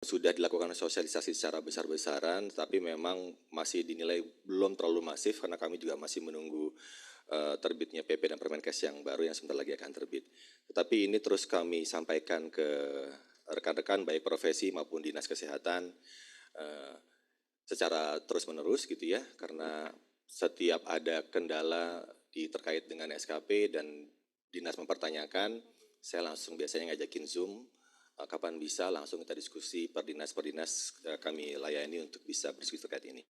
sudah dilakukan sosialisasi secara besar-besaran, tapi memang masih dinilai belum terlalu masif karena kami juga masih menunggu terbitnya PP dan Permenkes yang baru yang sebentar lagi akan terbit. Tetapi ini terus kami sampaikan ke rekan-rekan baik profesi maupun dinas kesehatan secara terus-menerus gitu ya, karena setiap ada kendala terkait dengan SKP dan dinas mempertanyakan, saya langsung biasanya ngajakin Zoom. Kapan bisa langsung kita diskusi per dinas kami layani untuk bisa berdiskusi terkait ini.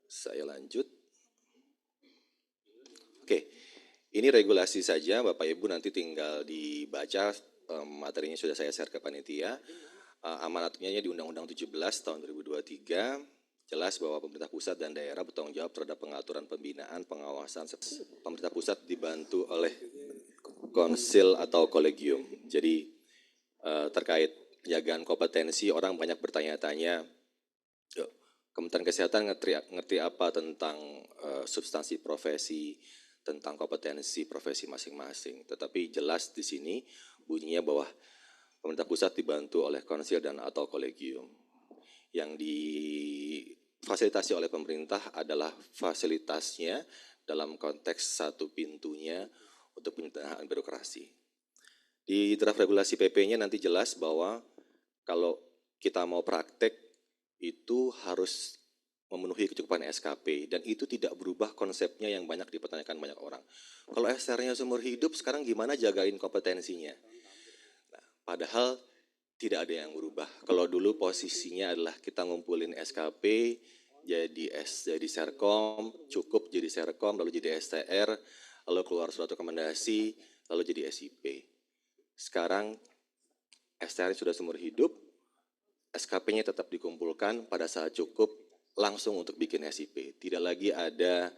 Saya lanjut. Oke, ini regulasi saja Bapak Ibu nanti tinggal dibaca, materinya sudah saya share ke panitia. Amanatnya di Undang-Undang 17 tahun 2023, jelas bahwa pemerintah pusat dan daerah bertanggung jawab terhadap pengaturan pembinaan, pengawasan. Pemerintah pusat dibantu oleh konsil atau kolegium. Jadi terkait penjagaan kompetensi, orang banyak bertanya-tanya, Kementerian Kesehatan ngerti apa tentang substansi profesi, tentang kompetensi profesi masing-masing. Tetapi jelas di sini bunyinya bahwa pemerintah pusat dibantu oleh konsil dan atau kolegium. Yang difasilitasi oleh pemerintah adalah fasilitasnya dalam konteks satu pintunya untuk penyederhanaan birokrasi. Di draft regulasi PP-nya nanti jelas bahwa kalau kita mau praktek itu harus memenuhi kecukupan SKP dan itu tidak berubah konsepnya yang banyak dipertanyakan banyak orang. Kalau SR-nya seumur hidup, sekarang gimana jagain kompetensinya? Nah, padahal tidak ada yang berubah. Kalau dulu posisinya adalah kita ngumpulin SKP, jadi Serkom, cukup jadi Serkom, lalu jadi STR, lalu keluar surat rekomendasi, lalu jadi SIP. Sekarang STR sudah seumur hidup, SKP-nya tetap dikumpulkan pada saat cukup langsung untuk bikin SIP. Tidak lagi ada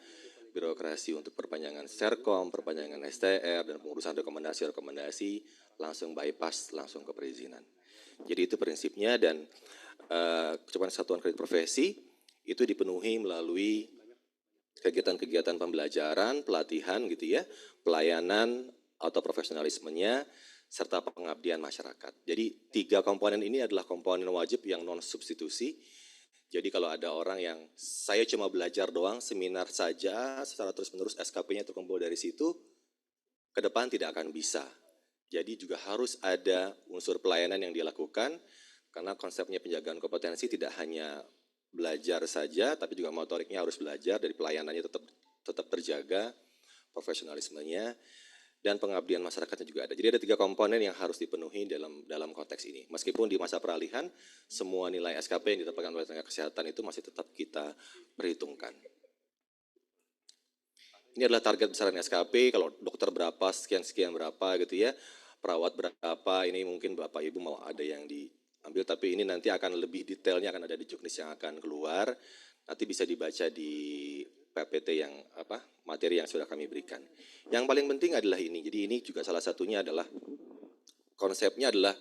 birokrasi untuk perpanjangan Serkom, perpanjangan STR, dan pengurusan rekomendasi, langsung bypass, langsung ke perizinan. Jadi itu prinsipnya dan kecukupan satuan kredit profesi itu dipenuhi melalui kegiatan-kegiatan pembelajaran, pelatihan gitu ya, pelayanan atau profesionalismenya, serta pengabdian masyarakat. Jadi 3 komponen ini adalah komponen wajib yang non substitusi. Jadi kalau ada orang yang saya cuma belajar doang, seminar saja secara terus-menerus SKP-nya terkumpul dari situ, ke depan tidak akan bisa. Jadi juga harus ada unsur pelayanan yang dilakukan, karena konsepnya penjagaan kompetensi tidak hanya belajar saja, tapi juga motoriknya harus belajar, dari pelayanannya tetap terjaga, profesionalismenya, dan pengabdian masyarakatnya juga ada. Jadi ada 3 komponen yang harus dipenuhi dalam konteks ini. Meskipun di masa peralihan, semua nilai SKP yang didapatkan oleh tenaga kesehatan itu masih tetap kita perhitungkan. Ini adalah target besaran SKP, kalau dokter berapa, sekian berapa gitu ya, perawat berapa, ini mungkin Bapak Ibu mau ada yang diambil, tapi ini nanti akan lebih detailnya, akan ada di juknis yang akan keluar, nanti bisa dibaca di PPT yang materi yang sudah kami berikan. Yang paling penting adalah ini, jadi ini juga salah satunya adalah, konsepnya adalah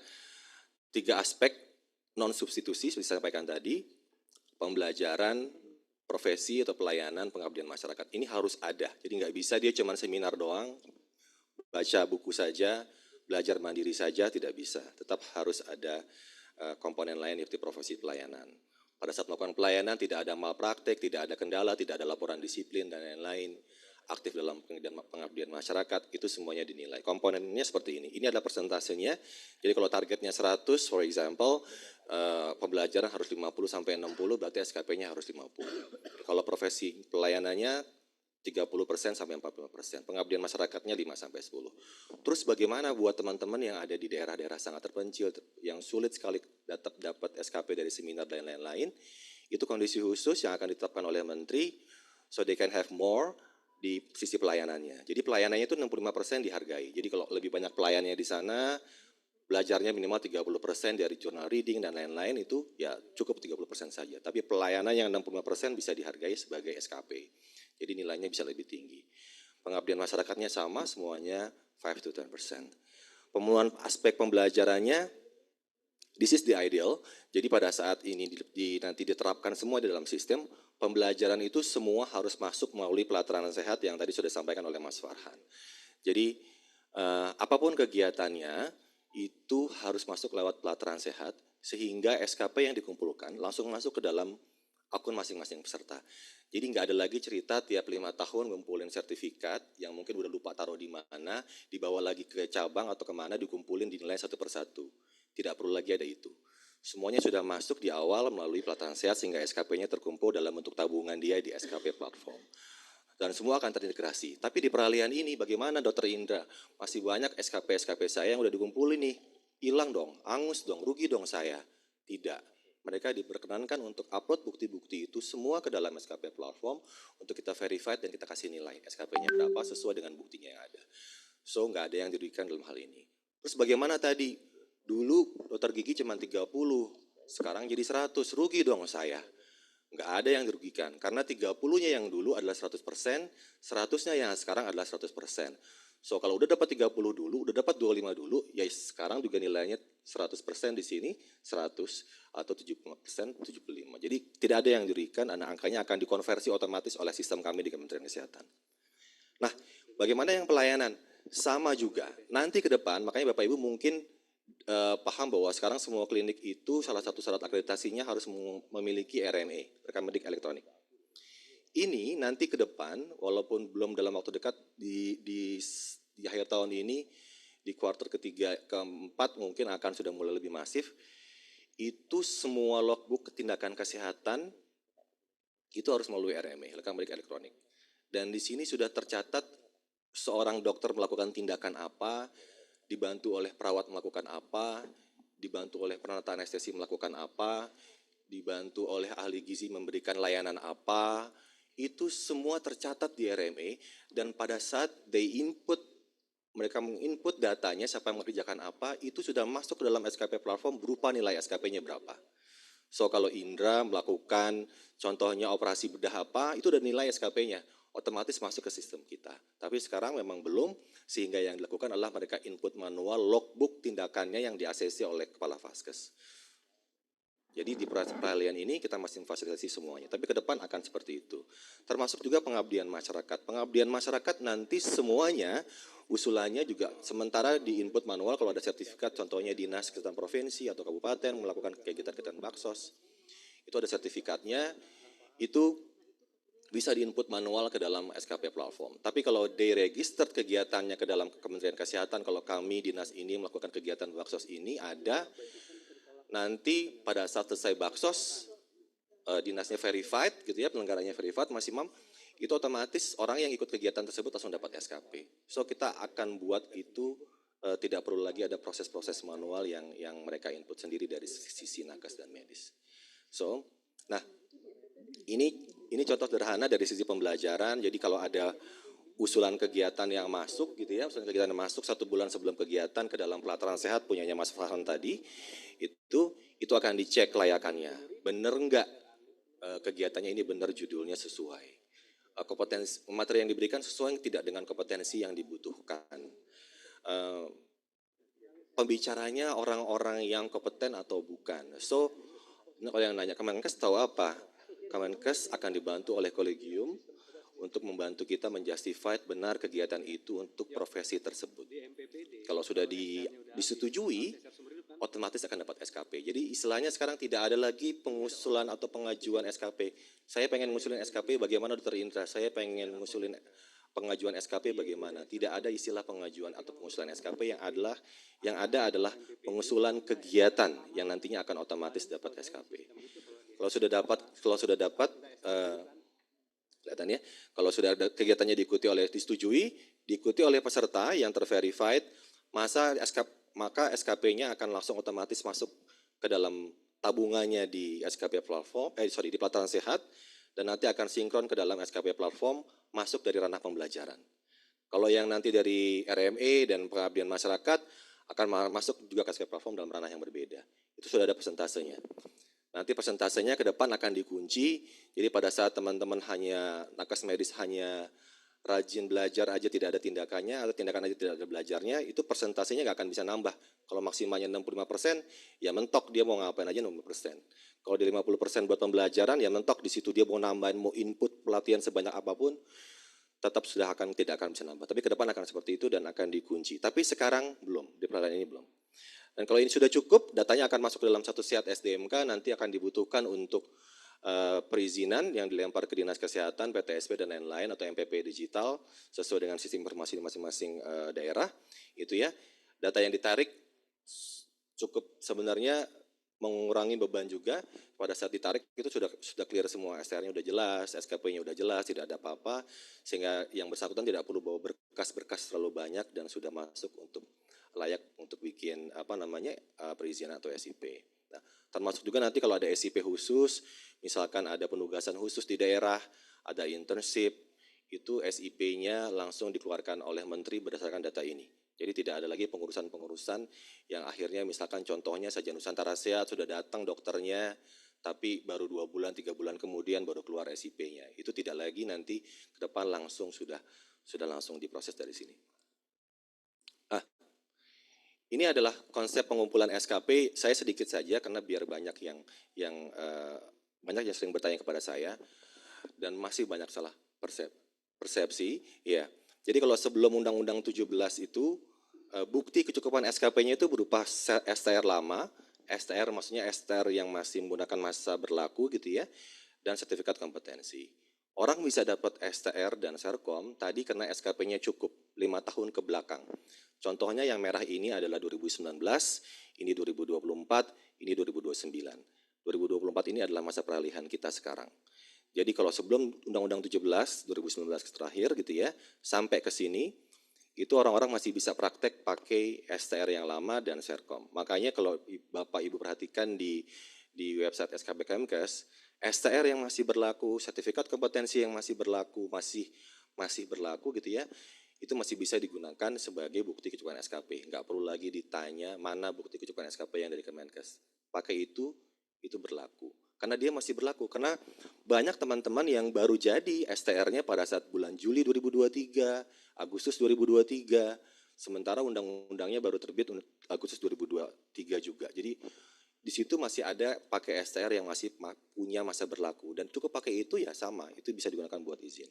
3 aspek non substitusi, seperti saya sampaikan tadi, pembelajaran, profesi atau pelayanan pengabdian masyarakat. Ini harus ada, jadi nggak bisa dia cuma seminar doang, baca buku saja, belajar mandiri saja, tidak bisa. Tetap harus ada komponen lain yaitu profesi pelayanan. Pada saat melakukan pelayanan tidak ada malpraktek, tidak ada kendala, tidak ada laporan disiplin dan lain-lain. Aktif dalam pengabdian masyarakat, itu semuanya dinilai. Komponennya seperti ini. Ini adalah persentasenya. Jadi kalau targetnya 100, for example, pembelajaran harus 50 sampai 60, berarti SKP-nya harus 50. Kalau profesi pelayanannya 30% sampai 40%, pengabdian masyarakatnya 5 sampai 10. Terus bagaimana buat teman-teman yang ada di daerah-daerah sangat terpencil, yang sulit sekali dapat SKP dari seminar dan lain-lain, itu kondisi khusus yang akan ditetapkan oleh Menteri, so they can have more di sisi pelayanannya. Jadi pelayanannya itu 65% dihargai. Jadi kalau lebih banyak pelayannya di sana, belajarnya minimal 30% dari journal reading dan lain-lain, itu ya cukup 30% saja. Tapi pelayanan yang 65% bisa dihargai sebagai SKP. Jadi nilainya bisa lebih tinggi. Pengabdian masyarakatnya sama, semuanya 5 to 10%. Pemenuhan aspek pembelajarannya, this is the ideal. Jadi pada saat ini nanti diterapkan semua di dalam sistem, pembelajaran itu semua harus masuk melalui pelataran sehat yang tadi sudah disampaikan oleh Mas Farhan. Jadi apapun kegiatannya, itu harus masuk lewat pelataran sehat, sehingga SKP yang dikumpulkan langsung masuk ke dalam akun masing-masing peserta. Jadi nggak ada lagi cerita tiap 5 tahun ngumpulin sertifikat yang mungkin udah lupa taruh di mana, dibawa lagi ke cabang atau kemana, dikumpulin dinilai satu persatu. Tidak perlu lagi ada itu. Semuanya sudah masuk di awal melalui pelataran sehat sehingga SKP-nya terkumpul dalam bentuk tabungan dia di SKP platform. Dan semua akan terintegrasi. Tapi di peralihan ini bagaimana Dr. Indra? Masih banyak SKP-SKP saya yang udah dikumpulin nih. Hilang dong, angus dong, rugi dong saya. Tidak. Mereka diperkenankan untuk upload bukti-bukti itu semua ke dalam SKP platform untuk kita verified dan kita kasih nilai SKP-nya berapa sesuai dengan buktinya yang ada. So nggak ada yang dirugikan dalam hal ini. Terus bagaimana tadi? Dulu dokter gigi cuma 30, sekarang jadi 100, rugi dong saya. Nggak ada yang dirugikan, karena 30-nya yang dulu adalah 100%, 100-nya yang sekarang adalah 100%. So kalau udah dapat 30 dulu, udah dapat 25 dulu, ya sekarang juga nilainya 100% di sini, 100 atau 70%, 75. Jadi tidak ada yang dirugikan, angkanya akan dikonversi otomatis oleh sistem kami di Kementerian Kesehatan. Nah, bagaimana yang pelayanan? Sama juga, nanti ke depan, makanya Bapak Ibu mungkin paham bahwa sekarang semua klinik itu salah satu syarat akreditasinya harus memiliki RME, rekam medik elektronik. Ini nanti ke depan, walaupun belum dalam waktu dekat di akhir tahun ini, di kuartal ketiga, keempat mungkin akan sudah mulai lebih masif, itu semua logbook tindakan kesehatan itu harus melalui RME, rekam medik elektronik. Dan di sini sudah tercatat seorang dokter melakukan tindakan apa, dibantu oleh perawat melakukan apa, dibantu oleh penata anestesi melakukan apa, dibantu oleh ahli gizi memberikan layanan apa, itu semua tercatat di RME dan pada saat mereka menginput datanya siapa yang mengerjakan apa, itu sudah masuk ke dalam SKP platform berupa nilai SKP-nya berapa. So kalau Indra melakukan contohnya operasi bedah apa, itu udah nilai SKP-nya, otomatis masuk ke sistem kita. Tapi sekarang memang belum, sehingga yang dilakukan adalah mereka input manual logbook tindakannya yang di-ACC oleh Kepala Vaskes. Jadi di peralihan ini kita masih memfasilitasi semuanya, tapi ke depan akan seperti itu. Termasuk juga pengabdian masyarakat. Pengabdian masyarakat nanti semuanya usulannya juga sementara di input manual kalau ada sertifikat, contohnya Dinas Kesehatan Provinsi atau Kabupaten melakukan kegiatan-kegiatan baksos, itu ada sertifikatnya, itu bisa di-input manual ke dalam SKP platform. Tapi kalau di-registered kegiatannya ke dalam Kementerian Kesehatan, kalau kami dinas ini melakukan kegiatan baksos ini ada, nanti pada saat selesai baksos, dinasnya verified gitu ya, penyelenggaranya verified, Mas Imam, itu otomatis orang yang ikut kegiatan tersebut langsung dapat SKP. So kita akan buat itu tidak perlu lagi ada proses-proses manual yang mereka input sendiri dari sisi nakes dan medis. So, nah ini contoh sederhana dari sisi pembelajaran. Jadi kalau ada usulan kegiatan yang masuk gitu ya, usulan kegiatan yang masuk 1 bulan sebelum kegiatan ke dalam pelataran sehat punyanya Mas Farhan tadi, itu akan dicek kelayakannya. Bener enggak kegiatannya ini benar judulnya sesuai. Kompetensi materi yang diberikan sesuai tidak dengan kompetensi yang dibutuhkan. Pembicaranya orang-orang yang kompeten atau bukan. So, kalau yang nanya Kemenkes tahu apa? Kemenkes akan dibantu oleh kolegium untuk membantu kita menjustified benar kegiatan itu untuk profesi tersebut. Kalau sudah disetujui, otomatis akan dapat SKP. Jadi istilahnya sekarang tidak ada lagi pengusulan atau pengajuan SKP. Saya pengen ngusulin SKP bagaimana Dr. Indra, saya pengen ngusulin pengajuan SKP bagaimana. Tidak ada istilah pengajuan atau pengusulan SKP, yang ada adalah pengusulan kegiatan yang nantinya akan otomatis dapat SKP. Kalau sudah dapat kelihatan ya, kalau sudah ada kegiatannya diikuti oleh peserta yang terverified, maka SKP-nya akan langsung otomatis masuk ke dalam tabungannya di SKP platform, di pelataran sehat, dan nanti akan sinkron ke dalam SKP platform masuk dari ranah pembelajaran. Kalau yang nanti dari RME dan pengabdian masyarakat akan masuk juga ke SKP platform dalam ranah yang berbeda. Itu sudah ada persentasenya. Nanti persentasenya ke depan akan dikunci, jadi pada saat teman-teman nakes medis hanya rajin belajar aja tidak ada tindakannya, atau tindakan aja tidak ada belajarnya, itu persentasenya nggak akan bisa nambah. Kalau maksimalnya 65%, ya mentok dia mau ngapain aja 60%. Kalau di 50% buat pembelajaran, ya mentok di situ dia mau nambahin, mau input pelatihan sebanyak apapun, tetap tidak akan bisa nambah. Tapi ke depan akan seperti itu dan akan dikunci. Tapi sekarang belum, di peralihan ini belum. Dan kalau ini sudah cukup, datanya akan masuk ke dalam satu set SDMK, nanti akan dibutuhkan untuk perizinan yang dilempar ke Dinas Kesehatan, PTSP dan lain-lain atau MPP digital sesuai dengan sistem informasi di masing-masing daerah. Itu ya, data yang ditarik cukup sebenarnya mengurangi beban juga. Pada saat ditarik itu sudah clear semua, STR-nya udah jelas, SKP-nya udah jelas, tidak ada apa-apa, sehingga yang bersangkutan tidak perlu bawa berkas-berkas terlalu banyak dan sudah masuk untuk layak untuk bikin perizinan atau SIP. Nah, termasuk juga nanti kalau ada SIP khusus, misalkan ada penugasan khusus di daerah, ada internship, itu SIP-nya langsung dikeluarkan oleh menteri berdasarkan data ini. Jadi tidak ada lagi pengurusan-pengurusan yang akhirnya misalkan contohnya saja Nusantara Sehat sudah datang dokternya, tapi baru 2 bulan, 3 bulan kemudian baru keluar SIP-nya. Itu tidak lagi nanti ke depan langsung sudah langsung diproses dari sini. Ini adalah konsep pengumpulan SKP. Saya sedikit saja karena biar banyak yang sering bertanya kepada saya dan masih banyak salah persepsi. Ya, jadi kalau sebelum Undang-Undang 17 itu bukti kecukupan SKP-nya itu berupa STR lama, STR maksudnya STR yang masih menggunakan masa berlaku gitu ya, dan sertifikat kompetensi. Orang bisa dapat STR dan Serkom tadi karena SKP-nya cukup 5 tahun ke belakang. Contohnya yang merah ini adalah 2019, ini 2024, ini 2029. 2024 ini adalah masa peralihan kita sekarang. Jadi kalau sebelum Undang-Undang 17, 2019 terakhir gitu ya, sampai ke sini, itu orang-orang masih bisa praktek pakai STR yang lama dan Serkom. Makanya kalau Bapak Ibu perhatikan di website SKB Kemkes, STR yang masih berlaku, sertifikat kompetensi yang masih berlaku, masih berlaku gitu ya, itu masih bisa digunakan sebagai bukti kecukupan SKP. Nggak perlu lagi ditanya mana bukti kecukupan SKP yang dari Kemenkes. Pakai itu berlaku. Karena dia masih berlaku. Karena banyak teman-teman yang baru jadi STR-nya pada saat bulan Juli 2023, Agustus 2023, sementara undang-undangnya baru terbit Agustus 2023 juga. Jadi di situ masih ada pakai STR yang masih punya masa berlaku. Dan cukup pakai itu ya sama, itu bisa digunakan buat izin.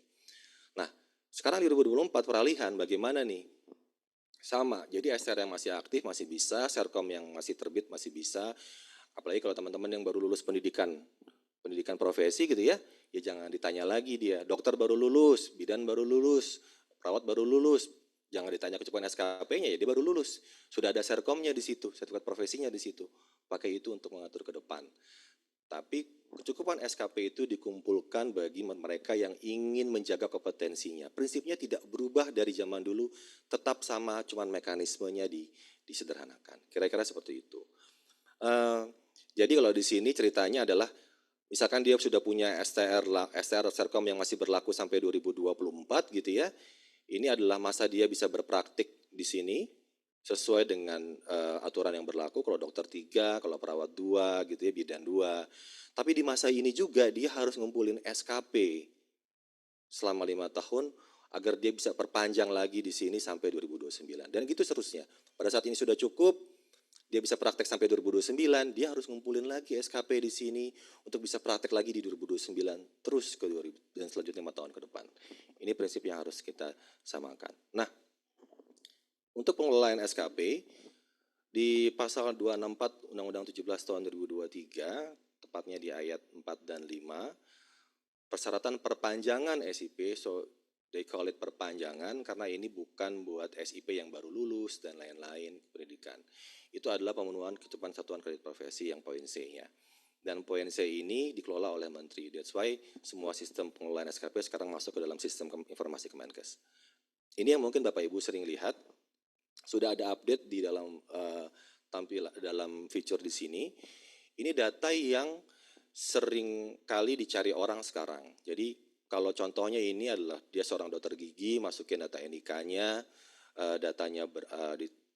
Nah, sekarang di 2024 peralihan bagaimana nih? Sama, jadi STR yang masih aktif masih bisa, Serkom yang masih terbit masih bisa. Apalagi kalau teman-teman yang baru lulus pendidikan profesi gitu ya jangan ditanya lagi dia. Dokter baru lulus, bidan baru lulus, perawat baru lulus. Jangan ditanya kecukupan SKP-nya ya dia baru lulus. Sudah ada Serkomnya di situ, sertifikat profesinya di situ. Pakai itu untuk mengatur ke depan. Tapi kecukupan SKP itu dikumpulkan bagi mereka yang ingin menjaga kompetensinya. Prinsipnya tidak berubah dari zaman dulu, tetap sama, cuman mekanismenya disederhanakan. Kira-kira seperti itu. Jadi kalau di sini ceritanya adalah, misalkan dia sudah punya STR Serkom yang masih berlaku sampai 2024 gitu ya. Ini adalah masa dia bisa berpraktik di sini sesuai dengan aturan yang berlaku. Kalau dokter 3, kalau perawat 2 gitu ya, bidan 2. Tapi di masa ini juga dia harus ngumpulin SKP selama 5 tahun agar dia bisa perpanjang lagi di sini sampai 2029. Dan gitu seterusnya. Pada saat ini sudah cukup, dia bisa praktek sampai 2029, dia harus ngumpulin lagi SKP di sini untuk bisa praktek lagi di 2029, terus ke 2000 dan selanjutnya 5 tahun ke depan. Ini prinsip yang harus kita samakan. Nah, untuk pengelolaan SKP, di pasal 264 Undang-Undang 17 tahun 2023, tepatnya di ayat 4 dan 5, persyaratan perpanjangan SIP, so they call it perpanjangan karena ini bukan buat SIP yang baru lulus dan lain-lain pendidikan. Itu adalah pemenuhan kecukupan satuan kredit profesi yang poin C-nya. Dan poin C ini dikelola oleh Menteri. That's why semua sistem pengelolaan SKP sekarang masuk ke dalam sistem informasi Kemenkes. Ini yang mungkin Bapak Ibu sering lihat, sudah ada update di dalam dalam feature di sini. Ini data yang sering kali dicari orang sekarang. Jadi kalau contohnya ini adalah dia seorang dokter gigi, masukin data NIK-nya, datanya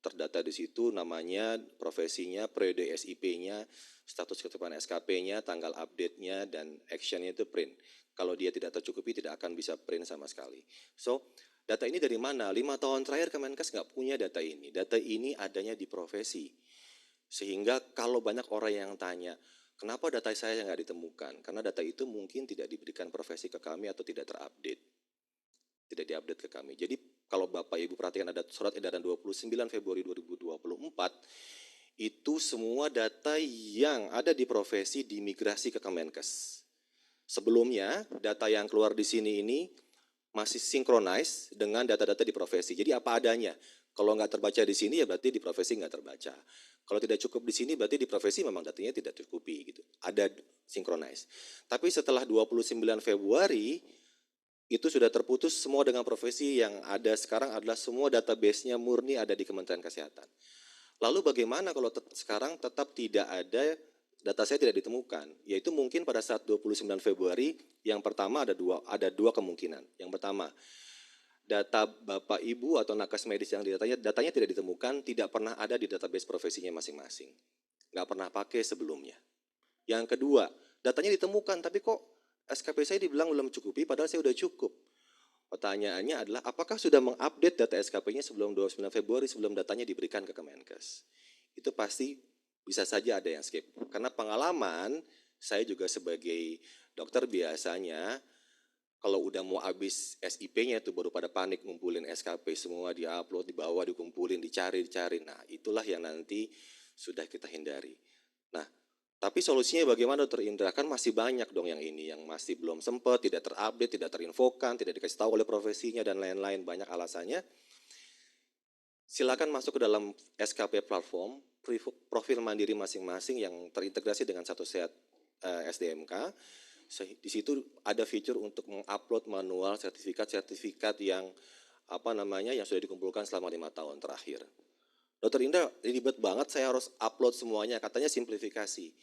terdata di situ, namanya, profesinya, periode SIP-nya, status kecukupan SKP-nya, tanggal update-nya, dan action-nya itu print. Kalau dia tidak tercukupi, tidak akan bisa print sama sekali. So, data ini dari mana? 5 tahun terakhir Kemenkes nggak punya data ini. Data ini adanya di profesi. Sehingga kalau banyak orang yang tanya, kenapa data saya nggak ditemukan? Karena data itu mungkin tidak diberikan profesi ke kami atau tidak terupdate. Tidak diupdate ke kami. Jadi kalau Bapak Ibu perhatikan ada surat edaran 29 Februari 2024, itu semua data yang ada di profesi dimigrasi ke Kemenkes. Sebelumnya, data yang keluar di sini ini masih sinkronis dengan data-data di profesi. Jadi apa adanya. Kalau nggak terbaca di sini ya berarti di profesi nggak terbaca. Kalau tidak cukup di sini berarti di profesi memang datanya tidak cukupi gitu. Ada sinkronis. Tapi setelah 29 Februari itu sudah terputus semua dengan profesi. Yang ada sekarang adalah semua database-nya murni ada di Kementerian Kesehatan. Lalu bagaimana kalau sekarang tetap tidak ada, data saya tidak ditemukan? Yaitu mungkin pada saat 29 Februari yang pertama ada dua kemungkinan. Yang pertama, data Bapak Ibu atau nakes medis yang datanya tidak ditemukan, tidak pernah ada di database profesinya masing-masing. Nggak pernah pakai sebelumnya. Yang kedua, datanya ditemukan tapi kok SKP saya dibilang belum cukupi padahal saya udah cukup. Pertanyaannya adalah apakah sudah mengupdate data SKP-nya sebelum 29 Februari sebelum datanya diberikan ke Kemenkes? Itu pasti bisa saja ada yang skip. Karena pengalaman saya juga sebagai dokter biasanya kalau udah mau habis SIP-nya itu baru pada panik ngumpulin SKP semua diupload, dibawa, dikumpulin, dicari. Nah, itulah yang nanti sudah kita hindari. Nah, tapi solusinya bagaimana Dr. Indra? Kan masih banyak dong yang ini, yang masih belum sempat, tidak terupdate, tidak terinfokan, tidak dikasih tahu oleh profesinya dan lain-lain, banyak alasannya. Silakan masuk ke dalam SKP platform, profil mandiri masing-masing yang terintegrasi dengan satu set SDMK. Di situ ada fitur untuk mengupload manual sertifikat yang yang sudah dikumpulkan selama 5 tahun terakhir. Dokter Indra, ribet banget saya harus upload semuanya, katanya simplifikasi.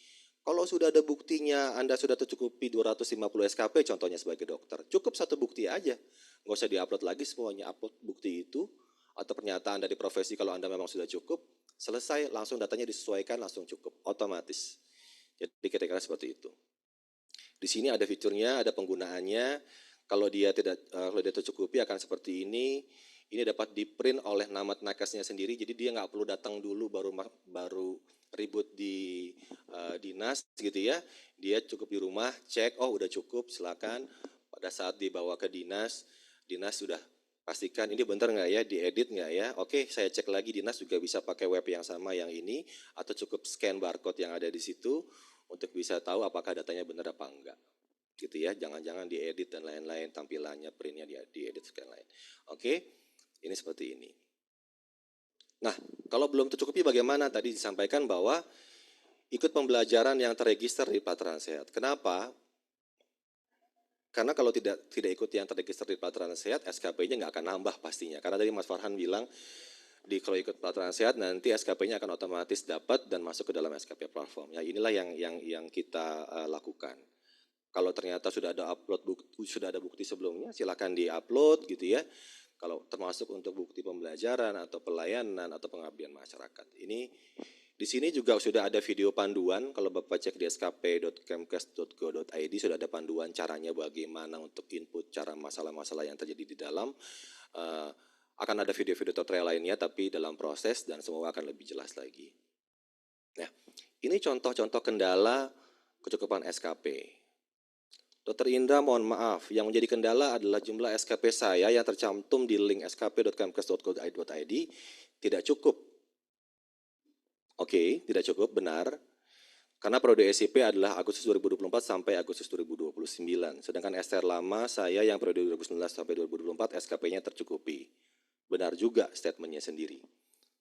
Kalau sudah ada buktinya, Anda sudah tercukupi 250 SKP contohnya sebagai dokter, cukup satu bukti aja. Nggak usah diupload lagi semuanya, upload bukti itu atau pernyataan dari profesi kalau Anda memang sudah cukup, selesai langsung datanya disesuaikan langsung cukup, otomatis. Jadi kira-kira seperti itu. Di sini ada fiturnya, ada penggunaannya. Kalau dia tercukupi akan seperti ini. Ini dapat di-print oleh nama nakesnya sendiri. Jadi dia nggak perlu datang dulu baru ribut di dinas gitu ya. Dia cukup di rumah, cek, oh udah cukup, silakan. Pada saat dibawa ke dinas sudah pastikan ini benar nggak ya, diedit nggak ya. Oke, saya cek lagi, dinas juga bisa pakai web yang sama yang ini atau cukup scan barcode yang ada di situ untuk bisa tahu apakah datanya benar apa enggak. Gitu ya, jangan-jangan diedit dan lain-lain, tampilannya, printnya diedit dan lain. Oke, ini seperti ini. Nah, kalau belum tercukupi bagaimana? Tadi disampaikan bahwa ikut pembelajaran yang terregister di Pelataran Sehat. Kenapa? Karena kalau tidak ikut yang terregister di Pelataran Sehat, SKP-nya nggak akan nambah pastinya. Karena tadi Mas Farhan bilang, kalau ikut Pelataran Sehat nanti SKP-nya akan otomatis dapat dan masuk ke dalam SKP platform. Ya inilah yang kita lakukan. Kalau ternyata sudah ada bukti sebelumnya, silakan di-upload gitu ya. Kalau termasuk untuk bukti pembelajaran atau pelayanan atau pengabdian masyarakat. Ini di sini juga sudah ada video panduan. Kalau Bapak cek di skp.kemkes.go.id sudah ada panduan caranya bagaimana untuk input cara masalah-masalah yang terjadi di dalam. Akan ada video-video tutorial lainnya tapi dalam proses dan semua akan lebih jelas lagi. Nah, ini contoh-contoh kendala kecukupan SKP. Dr. Indra mohon maaf, yang menjadi kendala adalah jumlah SKP saya yang tercantum di link skp.kemkes.go.id tidak cukup. Oke, tidak cukup, benar. Karena periode SIP adalah Agustus 2024 sampai Agustus 2029. Sedangkan STR lama saya yang periode 2019 sampai 2024 SKP-nya tercukupi. Benar juga statementnya sendiri.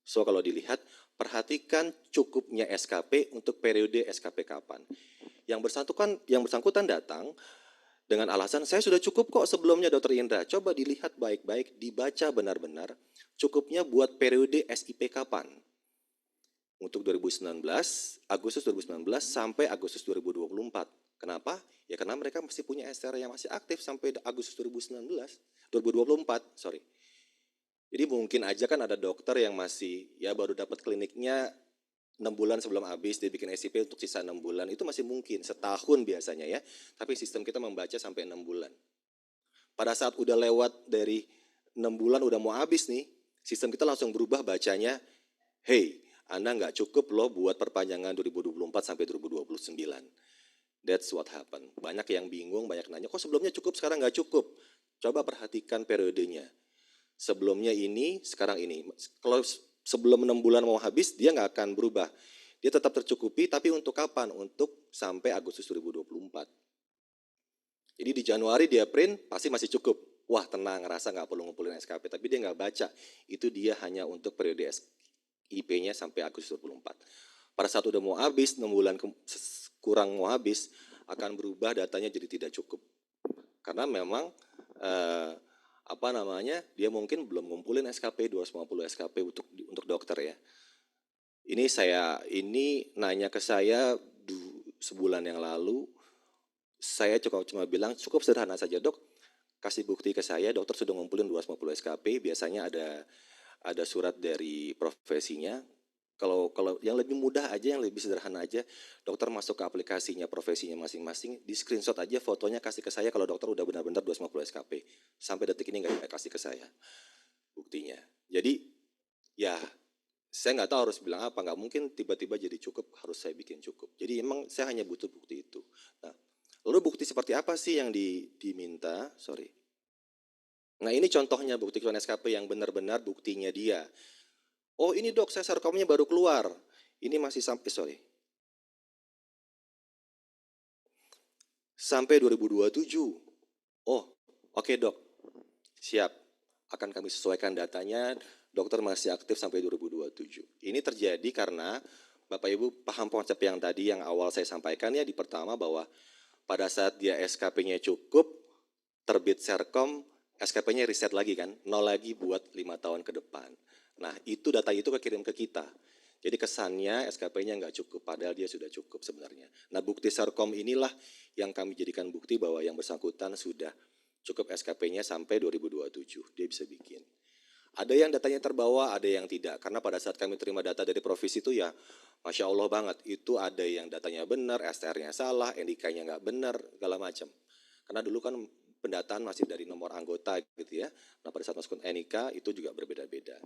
So kalau dilihat, perhatikan cukupnya SKP untuk periode SKP kapan. Yang bersangkutan datang dengan alasan saya sudah cukup kok sebelumnya Dr. Indra. Coba dilihat baik-baik, dibaca benar-benar cukupnya buat periode SIP kapan. Untuk 2019, Agustus 2019 sampai Agustus 2024. Kenapa? Ya karena mereka masih punya STR yang masih aktif sampai Agustus 2024. Jadi mungkin aja kan ada dokter yang masih baru dapat kliniknya 6 bulan sebelum habis, dia bikin SIP untuk sisa 6 bulan, itu masih mungkin, setahun biasanya ya. Tapi sistem kita membaca sampai 6 bulan. Pada saat udah lewat dari 6 bulan udah mau habis nih, sistem kita langsung berubah bacanya, hey, Anda nggak cukup loh buat perpanjangan 2024 sampai 2029. That's what happened. Banyak yang bingung, banyak nanya, kok sebelumnya cukup, sekarang nggak cukup? Coba perhatikan periodenya. Sebelumnya ini, sekarang ini. Kalau sebelum 6 bulan mau habis dia nggak akan berubah. Dia tetap tercukupi, tapi untuk kapan? Untuk sampai Agustus 2024. Jadi di Januari dia print pasti masih cukup. Wah tenang, ngerasa nggak perlu ngumpulin SKP. Tapi dia nggak baca, itu dia hanya untuk periode IP-nya sampai Agustus 2024. Pada saat udah mau habis, 6 bulan kurang mau habis, akan berubah datanya jadi tidak cukup. Karena memang dia mungkin belum ngumpulin SKP 250 SKP untuk dokter ya. Ini nanya ke saya sebulan yang lalu, saya cuma bilang cukup sederhana saja, Dok. Kasih bukti ke saya, dokter sudah ngumpulin 250 SKP, biasanya ada surat dari profesinya. Kalau yang lebih mudah aja, yang lebih sederhana aja, dokter masuk ke aplikasinya profesinya masing-masing, di screenshot aja fotonya kasih ke saya kalau dokter udah benar-benar 250 SKP. Sampai detik ini nggak kasih ke saya buktinya. Jadi ya saya nggak tahu harus bilang apa, nggak mungkin tiba-tiba jadi cukup, harus saya bikin cukup. Jadi emang saya hanya butuh bukti itu. Nah, lalu bukti seperti apa sih yang diminta? Nah ini contohnya bukti keluaran SKP yang benar-benar buktinya dia. Oh ini dok, saya serkomnya baru keluar. Ini masih sampai 2027. Oh oke dok, siap. Akan kami sesuaikan datanya, dokter masih aktif sampai 2027. Ini terjadi karena Bapak Ibu paham konsep yang tadi yang awal saya sampaikan ya di pertama bahwa pada saat dia SKP-nya cukup, terbit Serkom, SKP-nya reset lagi kan, 0 lagi buat 5 tahun ke depan. Nah itu data itu kekirim ke kita. Jadi kesannya SKP-nya nggak cukup, padahal dia sudah cukup sebenarnya. Nah bukti Serkom inilah yang kami jadikan bukti bahwa yang bersangkutan sudah cukup SKP-nya sampai 2027, dia bisa bikin. Ada yang datanya terbawa, ada yang tidak. Karena pada saat kami terima data dari provisi itu ya, Masya Allah banget, itu ada yang datanya benar, STR-nya salah, NIK-nya nggak benar, segala macam. Karena dulu kan pendataan masih dari nomor anggota gitu ya. Nah pada saat masuk NIK itu juga berbeda-beda.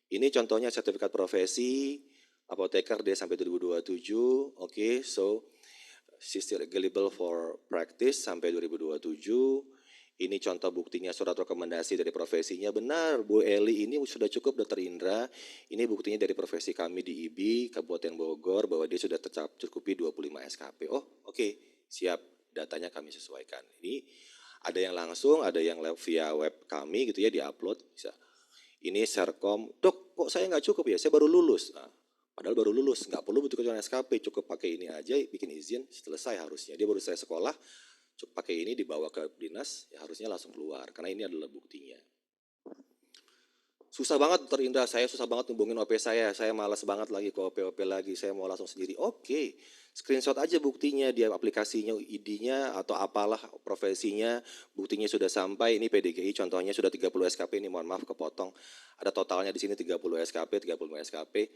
Ini contohnya sertifikat profesi, apoteker dia sampai 2027, oke, so she's still eligible for practice sampai 2027. Ini contoh buktinya surat rekomendasi dari profesinya, benar Bu Eli ini sudah cukup Dr. Indra, ini buktinya dari profesi kami di IBI, Kabupaten Bogor, bahwa dia sudah tercukupi 25 SKP. Oh oke, siap, datanya kami sesuaikan. Ini ada yang langsung, ada yang via web kami gitu ya, di-upload bisa. Ini Serkom, dok kok saya nggak cukup ya, saya baru lulus. Nah, padahal baru lulus, nggak perlu butuh kecuali SKP, cukup pakai ini aja, bikin izin, selesai harusnya. Dia baru selesai sekolah, cukup pakai ini dibawa ke dinas, ya harusnya langsung keluar, karena ini adalah buktinya. Susah banget Dr. Indra, saya susah banget hubungin OP saya malas banget lagi ke OP lagi, saya mau langsung sendiri. Oke, screenshot aja buktinya, dia aplikasinya, ID-nya atau apalah profesinya, buktinya sudah sampai, ini PDGI contohnya sudah 30 SKP, ini mohon maaf kepotong, ada totalnya di sini 30 SKP, 35 SKP,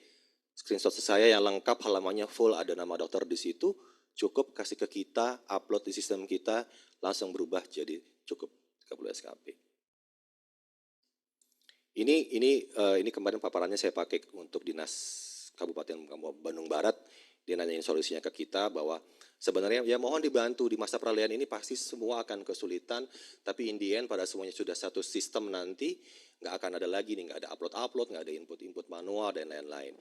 screenshot saya yang lengkap, halamannya full, ada nama dokter di situ, cukup kasih ke kita, upload di sistem kita, langsung berubah jadi cukup 30 SKP. Ini kemarin paparannya saya pakai untuk Dinas Kabupaten Bandung Barat. Dia nanyain solusinya ke kita bahwa sebenarnya ya mohon dibantu di masa peralihan ini pasti semua akan kesulitan. Tapi in the end pada semuanya sudah satu sistem nanti nggak akan ada lagi nih, nggak ada upload, nggak ada input manual dan lain-lain.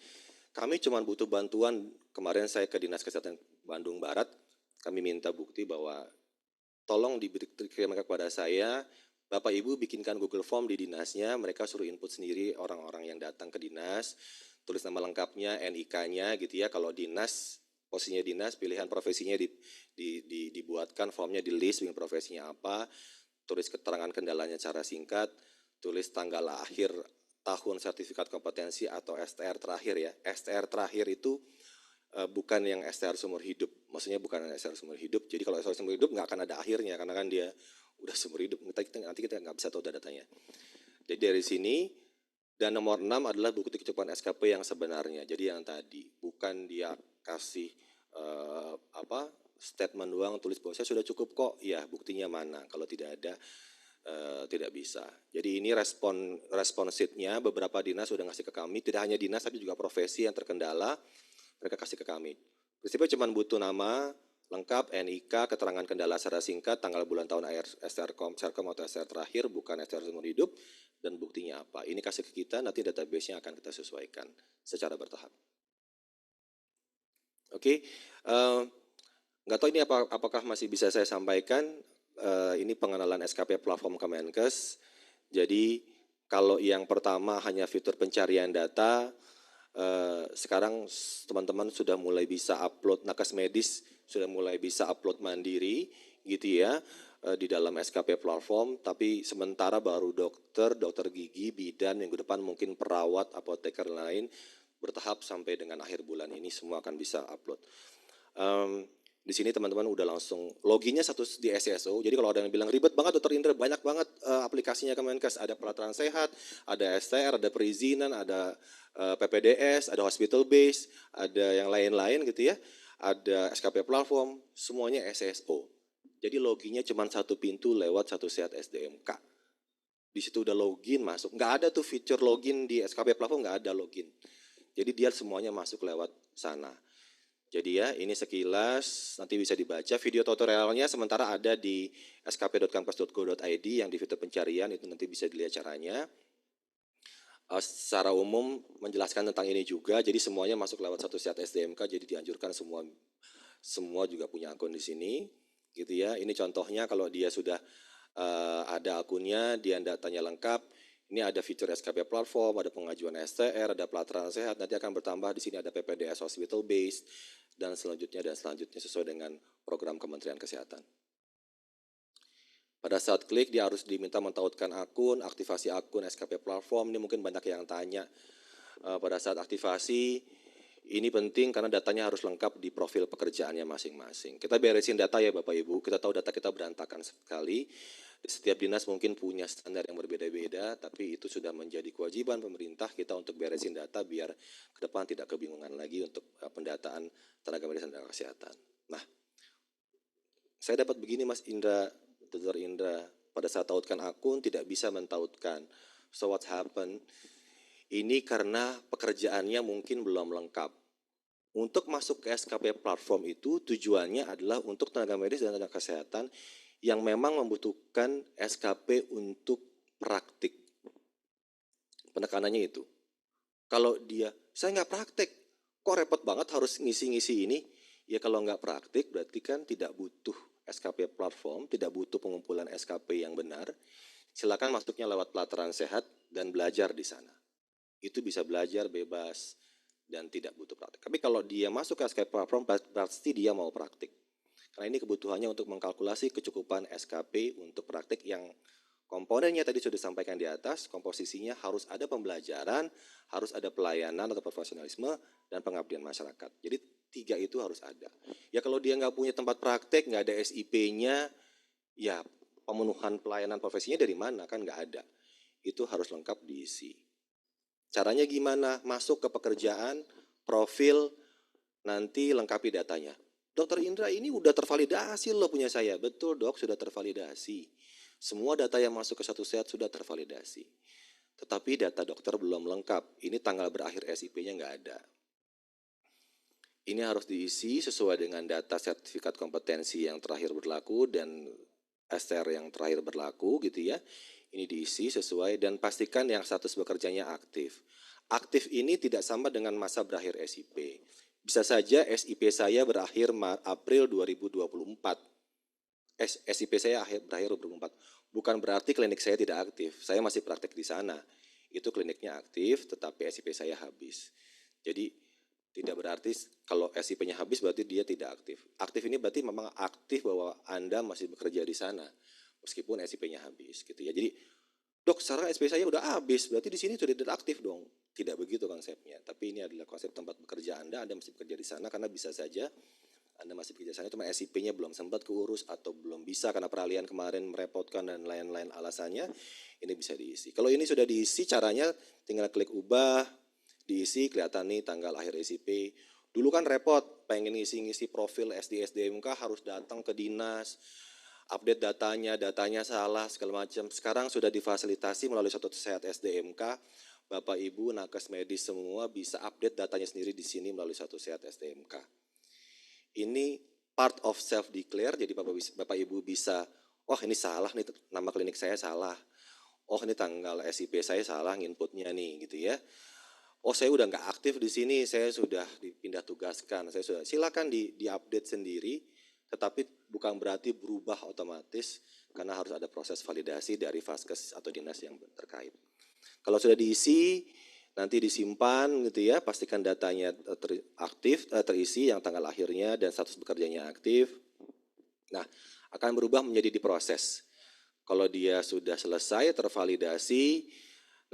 Kami cuma butuh bantuan. Kemarin saya ke Dinas Kesehatan Bandung Barat, kami minta bukti bahwa tolong dikirim kepada saya. Bapak Ibu bikinkan Google Form di dinasnya, mereka suruh input sendiri orang-orang yang datang ke dinas, tulis nama lengkapnya, NIK-nya gitu ya, kalau dinas, posisinya dinas, pilihan profesinya dibuatkan, formnya di list, dengan profesinya apa, tulis keterangan kendalanya secara singkat, tulis tanggal akhir tahun sertifikat kompetensi atau STR terakhir ya, STR terakhir itu bukan yang STR seumur hidup, maksudnya bukan STR seumur hidup, jadi kalau STR seumur hidup nggak akan ada akhirnya, karena kan dia udah seumur hidup, nanti kita nggak bisa tahu datanya. Jadi dari sini, dan nomor 6 adalah bukti kecukupan SKP yang sebenarnya. Jadi yang tadi, bukan dia kasih statement doang, tulis bahwa saya sudah cukup kok, ya buktinya mana, kalau tidak ada, tidak bisa. Jadi ini respon sheet-nya, beberapa dinas sudah ngasih ke kami, tidak hanya dinas tapi juga profesi yang terkendala, mereka kasih ke kami. Prinsipnya cuma butuh nama, lengkap, NIK, keterangan kendala secara singkat, tanggal bulan tahun akhir STR Serkom atau STR terakhir, bukan STR seumur hidup, dan buktinya apa. Ini kasih ke kita, nanti database-nya akan kita sesuaikan secara bertahap. Oke, nggak tahu ini apakah masih bisa saya sampaikan. Ini pengenalan SKP platform Kemenkes. Jadi kalau yang pertama hanya fitur pencarian data, sekarang teman-teman sudah mulai bisa upload nakes medis, sudah mulai bisa upload mandiri gitu ya di dalam SKP platform. Tapi sementara baru dokter gigi, bidan, minggu depan mungkin perawat, apoteker lain, bertahap sampai dengan akhir bulan ini semua akan bisa upload. Di sini teman-teman udah langsung loginnya satu di SSO. Jadi kalau ada yang bilang ribet banget Dr. Indra, banyak banget aplikasinya Kemenkes. Ada pelatihan sehat, ada STR, ada perizinan, ada PPDS, ada hospital base, ada yang lain-lain gitu ya. Ada SKP platform, semuanya SSO. Jadi loginnya cuma satu pintu lewat satu sehat SDMK. Di situ udah login masuk. Nggak ada tuh fitur login di SKP platform, nggak ada login. Jadi dia semuanya masuk lewat sana. Jadi ya ini sekilas nanti bisa dibaca video tutorialnya sementara ada di skp.kampus.go.id yang di fitur pencarian itu nanti bisa dilihat caranya. Secara umum menjelaskan tentang ini juga jadi semuanya masuk lewat satu sehat SDMK jadi dianjurkan semua juga punya akun di sini gitu ya. Ini contohnya kalau dia sudah ada akunnya, dia datanya lengkap. Ini ada fitur SKP platform, ada pengajuan STR, ada pelatihan sehat, nanti akan bertambah di sini ada PPDS hospital based dan selanjutnya sesuai dengan program Kementerian Kesehatan. Pada saat klik dia harus diminta mentautkan akun, aktivasi akun SKP platform. Ini mungkin banyak yang tanya pada saat aktivasi. Ini penting karena datanya harus lengkap di profil pekerjaannya masing-masing. Kita beresin data ya Bapak Ibu, kita tahu data kita berantakan sekali. Setiap dinas mungkin punya standar yang berbeda-beda, tapi itu sudah menjadi kewajiban pemerintah kita untuk beresin data biar ke depan tidak kebingungan lagi untuk pendataan tenaga medis dan tenaga kesehatan. Nah, saya dapat begini Mas Indra, Dr. Indra, pada saat tautkan akun tidak bisa mentautkan. So what happened? Ini karena pekerjaannya mungkin belum lengkap. Untuk masuk ke SKP platform itu tujuannya adalah untuk tenaga medis dan tenaga kesehatan yang memang membutuhkan SKP untuk praktik. Penekanannya itu. Kalau dia, saya nggak praktek, kok repot banget harus ngisi-ngisi ini? Ya kalau nggak praktik berarti kan tidak butuh SKP platform, tidak butuh pengumpulan SKP yang benar. Silakan masuknya lewat pelatihan sehat dan belajar di sana. Itu bisa belajar bebas dan tidak butuh praktik. Tapi kalau dia masuk ke SKP platform pasti dia mau praktik. Karena ini kebutuhannya untuk mengkalkulasi kecukupan SKP untuk praktik yang komponennya tadi sudah disampaikan di atas, komposisinya harus ada pembelajaran, harus ada pelayanan atau profesionalisme, dan pengabdian masyarakat. Jadi 3 itu harus ada. Ya kalau dia nggak punya tempat praktek, nggak ada SIP-nya, ya pemenuhan pelayanan profesinya dari mana? Kan nggak ada. Itu harus lengkap diisi. Caranya gimana? Masuk ke pekerjaan, profil, nanti lengkapi datanya. Dokter Indra ini udah tervalidasi loh punya saya. Betul dok, sudah tervalidasi. Semua data yang masuk ke satu sehat sudah tervalidasi. Tetapi data dokter belum lengkap. Ini tanggal berakhir SIP-nya nggak ada. Ini harus diisi sesuai dengan data sertifikat kompetensi yang terakhir berlaku dan STR yang terakhir berlaku gitu ya. Ini diisi sesuai dan pastikan yang status bekerjanya aktif. Aktif ini tidak sama dengan masa berakhir SIP. Bisa saja SIP saya berakhir April 2024. SIP saya berakhir 2024. Bukan berarti klinik saya tidak aktif. Saya masih praktek di sana. Itu kliniknya aktif, tetapi SIP saya habis. Jadi tidak berarti kalau SIP-nya habis berarti dia tidak aktif. Aktif ini berarti memang aktif bahwa Anda masih bekerja di sana. Meskipun SIP-nya habis gitu ya. Jadi dok sekarang SIP saya udah habis, berarti di sini sudah tidak aktif dong. Tidak begitu konsepnya. Tapi ini adalah konsep tempat bekerja Anda masih bekerja di sana karena bisa saja Anda masih bekerja di sana cuma SIP-nya belum sempat keurus atau belum bisa karena peralihan kemarin merepotkan dan lain-lain alasannya. Ini bisa diisi. Kalau ini sudah diisi caranya tinggal klik ubah, diisi kelihatan nih tanggal akhir SIP. Dulu kan repot, pengen ngisi-ngisi profil SDMK harus datang ke dinas, update datanya salah segala macam. Sekarang sudah difasilitasi melalui satu sehat SDMK. Bapak Ibu nakes medis semua bisa update datanya sendiri di sini melalui satu sehat SDMK. Ini part of self declare, jadi Bapak Ibu bisa, oh ini salah nih, nama klinik saya salah, oh ini tanggal SIP saya salah inputnya nih gitu ya. Oh saya udah nggak aktif di sini, saya sudah dipindah tugaskan, saya sudah, silakan di-update sendiri, tetapi bukan berarti berubah otomatis karena harus ada proses validasi dari Vaskes atau dinas yang terkait. Kalau sudah diisi, nanti disimpan gitu ya, pastikan datanya terisi yang tanggal akhirnya dan status bekerjanya aktif. Nah, akan berubah menjadi diproses. Kalau dia sudah selesai tervalidasi,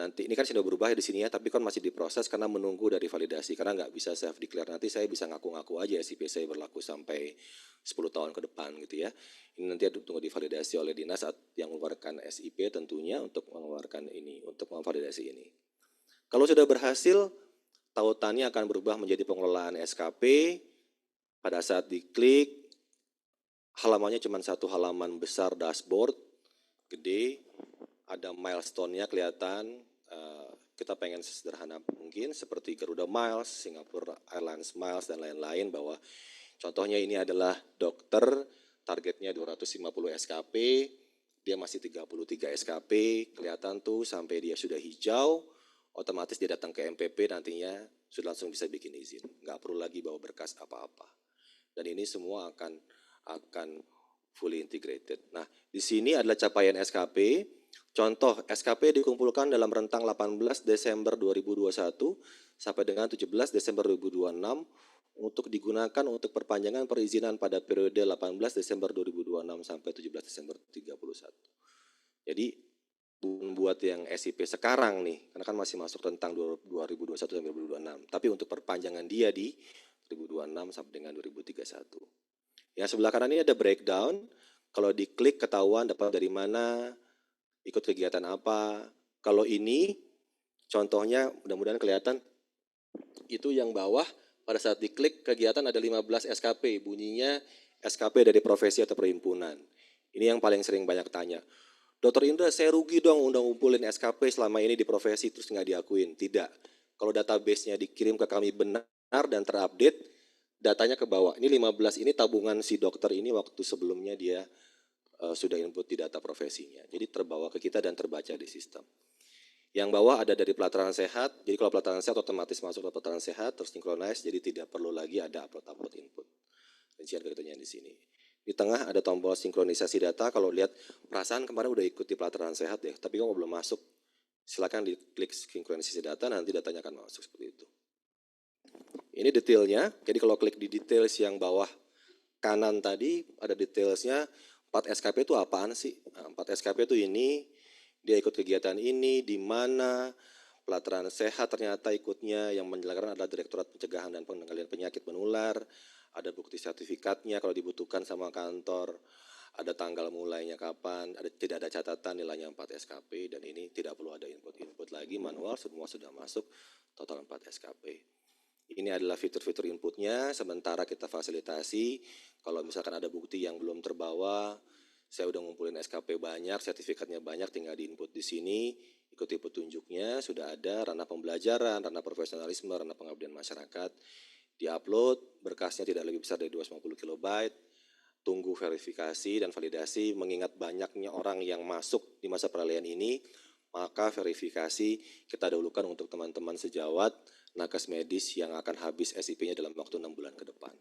nanti ini kan sudah berubah di sini ya, tapi kan masih diproses karena menunggu dari validasi, karena nggak bisa self declare. Nanti saya bisa ngaku-ngaku aja SIP saya berlaku sampai 10 tahun ke depan gitu ya. Ini nanti tunggu divalidasi oleh dinas yang mengeluarkan SIP tentunya untuk mengeluarkan ini, untuk memvalidasi ini. Kalau sudah berhasil, tautannya akan berubah menjadi pengelolaan SKP. Pada saat diklik, halamannya cuma satu halaman besar dashboard, gede, ada milestone-nya kelihatan, kita pengen sederhana mungkin seperti Garuda Miles, Singapore Airlines Miles, dan lain-lain, bahwa contohnya ini adalah dokter, targetnya 250 SKP, dia masih 33 SKP, kelihatan tuh sampai dia sudah hijau, otomatis dia datang ke MPP nantinya sudah langsung bisa bikin izin, nggak perlu lagi bawa berkas apa-apa. Dan ini semua akan fully integrated. Nah, di sini adalah capaian SKP. Contoh, SKP dikumpulkan dalam rentang 18 Desember 2021 sampai dengan 17 Desember 2026 untuk digunakan untuk perpanjangan perizinan pada periode 18 Desember 2026 sampai 17 Desember 2031. Jadi, buat yang SIP sekarang nih, karena kan masih masuk rentang 2021 sampai 2026, tapi untuk perpanjangan dia di 2026 sampai dengan 2031. Yang sebelah kanan ini ada breakdown, kalau diklik ketahuan dapat dari mana, ikut kegiatan apa. Kalau ini contohnya mudah-mudahan kelihatan, itu yang bawah pada saat diklik kegiatan ada 15 SKP, bunyinya SKP dari profesi atau perhimpunan. Ini yang paling sering banyak tanya. Dokter Indra, saya rugi dong udah ngumpulin SKP selama ini di profesi terus nggak diakuin. Tidak. Kalau database-nya dikirim ke kami benar dan terupdate, datanya ke bawah. Ini 15, ini tabungan si dokter ini waktu sebelumnya dia sudah input di data profesinya. Jadi terbawa ke kita dan terbaca di sistem. Yang bawah ada dari pelataran sehat, jadi kalau pelataran sehat otomatis masuk ke pelataran sehat, terus synchronize, jadi tidak perlu lagi ada upload input. Rincian kegiatannya di sini. Di tengah ada tombol sinkronisasi data, kalau lihat perasaan kemarin udah ikut di pelataran sehat deh, tapi kalau belum masuk, silakan diklik sinkronisasi data, nanti datanya akan masuk seperti itu. Ini detailnya, jadi kalau klik di details yang bawah kanan tadi, ada detailsnya, 4 SKP itu apaan sih? Nah, 4 SKP itu ini, dia ikut kegiatan ini, di mana, pelataran sehat ternyata ikutnya, yang menyelenggarakan adalah Direktorat Pencegahan dan Pengendalian Penyakit Menular, ada bukti sertifikatnya kalau dibutuhkan sama kantor, ada tanggal mulainya kapan, tidak ada catatan nilainya 4 SKP, dan ini tidak perlu ada input lagi, manual, semua sudah masuk, total 4 SKP. Ini adalah fitur-fitur inputnya, sementara kita fasilitasi, kalau misalkan ada bukti yang belum terbawa, saya udah ngumpulin SKP banyak, sertifikatnya banyak, tinggal diinput di sini, ikuti petunjuknya, sudah ada, ranah pembelajaran, ranah profesionalisme, ranah pengabdian masyarakat, diupload, berkasnya tidak lebih besar dari 250 KB, tunggu verifikasi dan validasi, mengingat banyaknya orang yang masuk di masa peralihan ini, maka verifikasi kita dahulukan untuk teman-teman sejawat, nakes medis yang akan habis SIP-nya dalam waktu 6 bulan ke depan.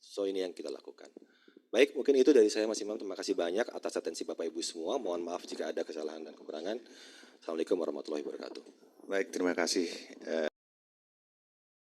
So ini yang kita lakukan. Baik, mungkin itu dari saya Mas Imam. Terima kasih banyak atas atensi Bapak Ibu semua. Mohon maaf jika ada kesalahan dan kekurangan. Assalamualaikum warahmatullahi wabarakatuh. Baik, terima kasih.